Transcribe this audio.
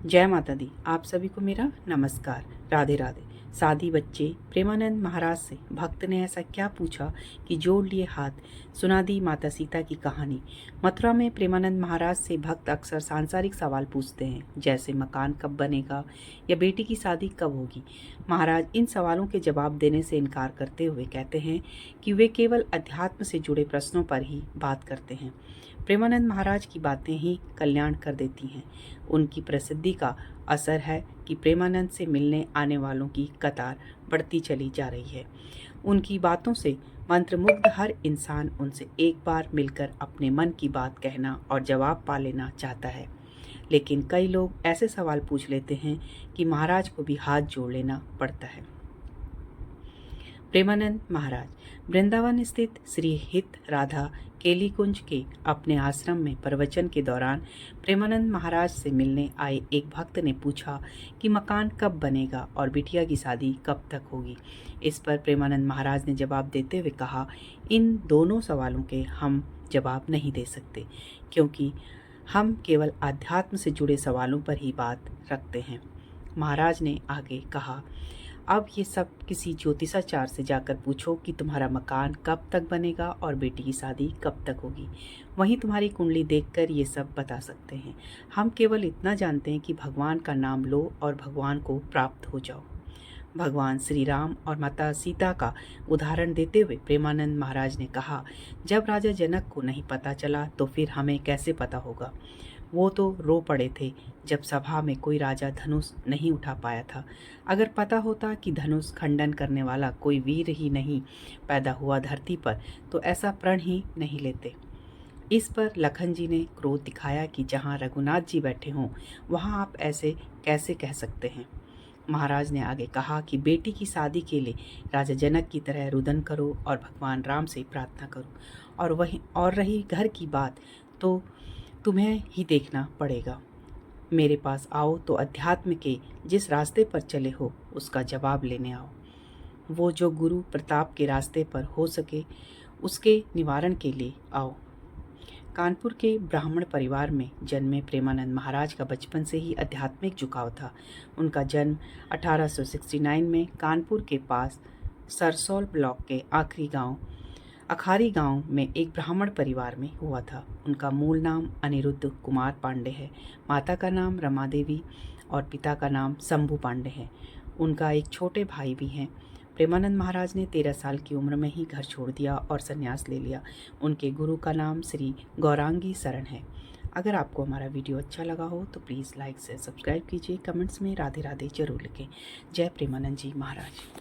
जय माता दी। आप सभी को मेरा नमस्कार। राधे राधे। साधी बच्चे प्रेमानंद महाराज से भक्त ने ऐसा क्या पूछा कि जोड़ लिए हाथ, सुना दी माता सीता की कहानी। मथुरा में प्रेमानंद महाराज से भक्त अक्सर सांसारिक सवाल पूछते हैं, जैसे मकान कब बनेगा या बेटी की शादी कब होगी। महाराज इन सवालों के जवाब देने से इनकार करते हुए कहते हैं कि वे केवल अध्यात्म से जुड़े प्रश्नों पर ही बात करते हैं। प्रेमानंद महाराज की बातें ही कल्याण कर देती हैं। उनकी प्रसिद्धि का असर है कि प्रेमानंद से मिलने आने वालों की कतार बढ़ती चली जा रही है। उनकी बातों से मंत्रमुग्ध हर इंसान उनसे एक बार मिलकर अपने मन की बात कहना और जवाब पा लेना चाहता है। लेकिन कई लोग ऐसे सवाल पूछ लेते हैं कि महाराज को भी हाथ जोड़ लेना पड़ता है। प्रेमानंद महाराज वृंदावन स्थित श्री हित राधा केली कुंज के अपने आश्रम में प्रवचन के दौरान प्रेमानंद महाराज से मिलने आए एक भक्त ने पूछा कि मकान कब बनेगा और बिटिया की शादी कब तक होगी। इस पर प्रेमानंद महाराज ने जवाब देते हुए कहा, इन दोनों सवालों के हम जवाब नहीं दे सकते, क्योंकि हम केवल आध्यात्म से जुड़े सवालों पर ही बात रखते हैं। महाराज ने आगे कहा, अब ये सब किसी ज्योतिषाचार्य से जाकर पूछो कि तुम्हारा मकान कब तक बनेगा और बेटी की शादी कब तक होगी। वहीं तुम्हारी कुंडली देखकर ये सब बता सकते हैं। हम केवल इतना जानते हैं कि भगवान का नाम लो और भगवान को प्राप्त हो जाओ। भगवान श्री राम और माता सीता का उदाहरण देते हुए प्रेमानंद महाराज ने कहा, जब राजा जनक को नहीं पता चला तो फिर हमें कैसे पता होगा। वो तो रो पड़े थे जब सभा में कोई राजा धनुष नहीं उठा पाया था। अगर पता होता कि धनुष खंडन करने वाला कोई वीर ही नहीं पैदा हुआ धरती पर, तो ऐसा प्रण ही नहीं लेते। इस पर लखन जी ने क्रोध दिखाया कि जहाँ रघुनाथ जी बैठे हों वहाँ आप ऐसे कैसे कह सकते हैं। महाराज ने आगे कहा कि बेटी की शादी के लिए राजा जनक की तरह रुदन करो और भगवान राम से प्रार्थना करो। और रही घर की बात, तो तुम्हें ही देखना पड़ेगा। मेरे पास आओ तो अध्यात्म के जिस रास्ते पर चले हो उसका जवाब लेने आओ। वो जो गुरु प्रताप के रास्ते पर हो सके उसके निवारण के लिए आओ। कानपुर के ब्राह्मण परिवार में जन्मे प्रेमानंद महाराज का बचपन से ही आध्यात्मिक झुकाव था। उनका जन्म 1869 में कानपुर के पास सरसौल ब्लॉक के अखारी गांव में एक ब्राह्मण परिवार में हुआ था। उनका मूल नाम अनिरुद्ध कुमार पांडे है। माता का नाम रमा देवी और पिता का नाम शंभू पांडे है। उनका एक छोटे भाई भी हैं। प्रेमानंद महाराज ने 13 साल की उम्र में ही घर छोड़ दिया और संन्यास ले लिया। उनके गुरु का नाम श्री गौरांगी शरण है। अगर आपको हमारा वीडियो अच्छा लगा हो तो प्लीज़ लाइक से सब्सक्राइब कीजिए। कमेंट्स में राधे राधे जरूर लिखें। जय प्रेमानंद जी महाराज।